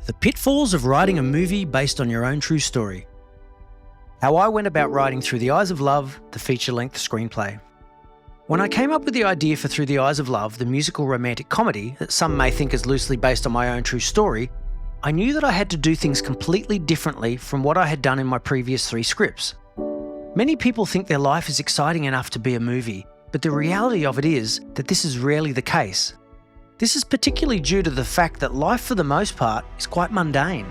The pitfalls of writing a movie based on your own true story. How I went about writing Through the Eyes of Love, the feature-length screenplay. When I came up with the idea for Through the Eyes of Love, the musical romantic comedy that some may think is loosely based on my own true story, I knew that I had to do things completely differently from what I had done in my previous 3 scripts. Many people think their life is exciting enough to be a movie, but the reality of it is that this is rarely the case. This is particularly due to the fact that life for the most part is quite mundane.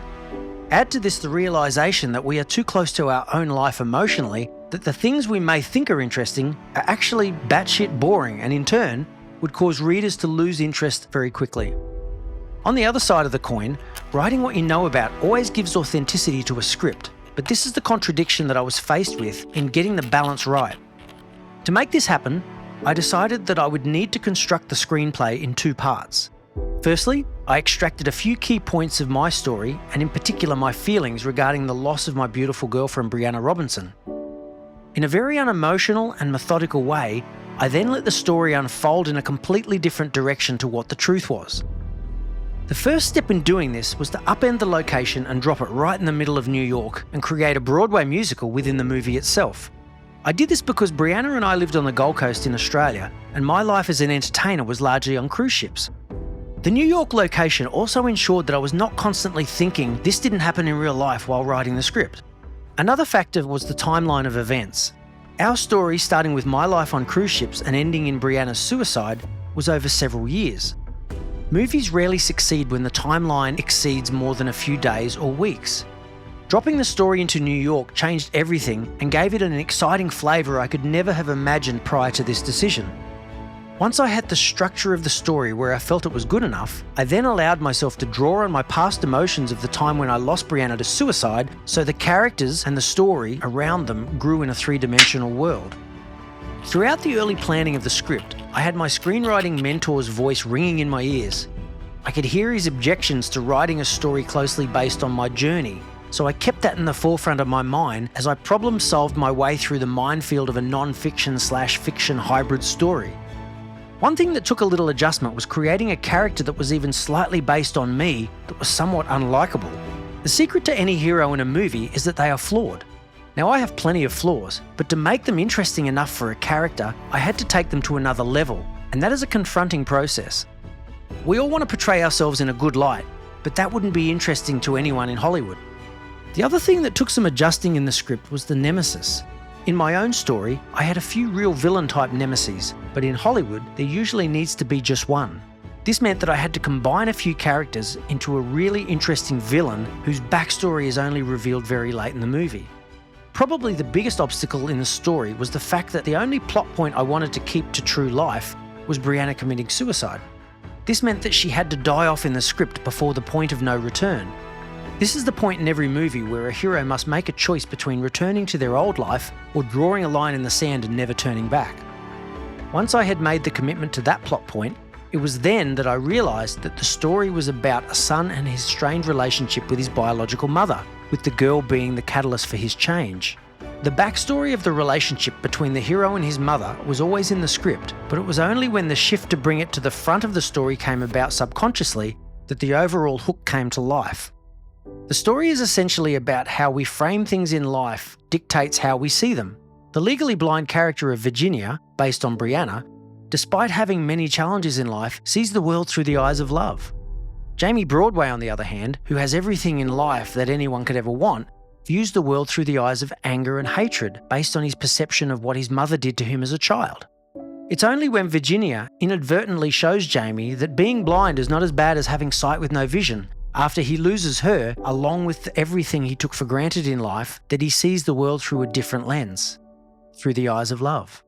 Add to this the realisation that we are too close to our own life emotionally, that the things we may think are interesting are actually batshit boring and in turn would cause readers to lose interest very quickly. On the other side of the coin, writing what you know about always gives authenticity to a script, but this is the contradiction that I was faced with in getting the balance right. To make this happen, I decided that I would need to construct the screenplay in 2 parts. Firstly, I extracted a few key points of my story, and in particular my feelings regarding the loss of my beautiful girlfriend Breeana Robinson. In a very unemotional and methodical way, I then let the story unfold in a completely different direction to what the truth was. The first step in doing this was to upend the location and drop it right in the middle of New York and create a Broadway musical within the movie itself. I did this because Breeana and I lived on the Gold Coast in Australia, and my life as an entertainer was largely on cruise ships. The New York location also ensured that I was not constantly thinking this didn't happen in real life while writing the script. Another factor was the timeline of events. Our story, starting with my life on cruise ships and ending in Breeana's suicide, was over several years. Movies rarely succeed when the timeline exceeds more than a few days or weeks. Dropping the story into New York changed everything and gave it an exciting flavour I could never have imagined prior to this decision. Once I had the structure of the story where I felt it was good enough, I then allowed myself to draw on my past emotions of the time when I lost Breeana to suicide, so the characters and the story around them grew in a 3-dimensional world. Throughout the early planning of the script, I had my screenwriting mentor's voice ringing in my ears. I could hear his objections to writing a story closely based on my journey, so I kept that in the forefront of my mind as I problem-solved my way through the minefield of a non-fiction/fiction hybrid story. One thing that took a little adjustment was creating a character that was even slightly based on me that was somewhat unlikable. The secret to any hero in a movie is that they are flawed. Now, I have plenty of flaws, but to make them interesting enough for a character, I had to take them to another level, and that is a confronting process. We all want to portray ourselves in a good light, but that wouldn't be interesting to anyone in Hollywood. The other thing that took some adjusting in the script was the nemesis. In my own story, I had a few real villain-type nemesis, but in Hollywood, there usually needs to be just one. This meant that I had to combine a few characters into a really interesting villain whose backstory is only revealed very late in the movie. Probably the biggest obstacle in the story was the fact that the only plot point I wanted to keep to true life was Breeana committing suicide. This meant that she had to die off in the script before the point of no return. This is the point in every movie where a hero must make a choice between returning to their old life or drawing a line in the sand and never turning back. Once I had made the commitment to that plot point, it was then that I realised that the story was about a son and his strained relationship with his biological mother, with the girl being the catalyst for his change. The backstory of the relationship between the hero and his mother was always in the script, but it was only when the shift to bring it to the front of the story came about subconsciously that the overall hook came to life. The story is essentially about how we frame things in life dictates how we see them. The legally blind character of Virginia, based on Breeana, despite having many challenges in life, sees the world through the eyes of love. Jamie Broadway, on the other hand, who has everything in life that anyone could ever want, views the world through the eyes of anger and hatred based on his perception of what his mother did to him as a child. It's only when Virginia inadvertently shows Jamie that being blind is not as bad as having sight with no vision, after he loses her, along with everything he took for granted in life, that he sees the world through a different lens, through the eyes of love.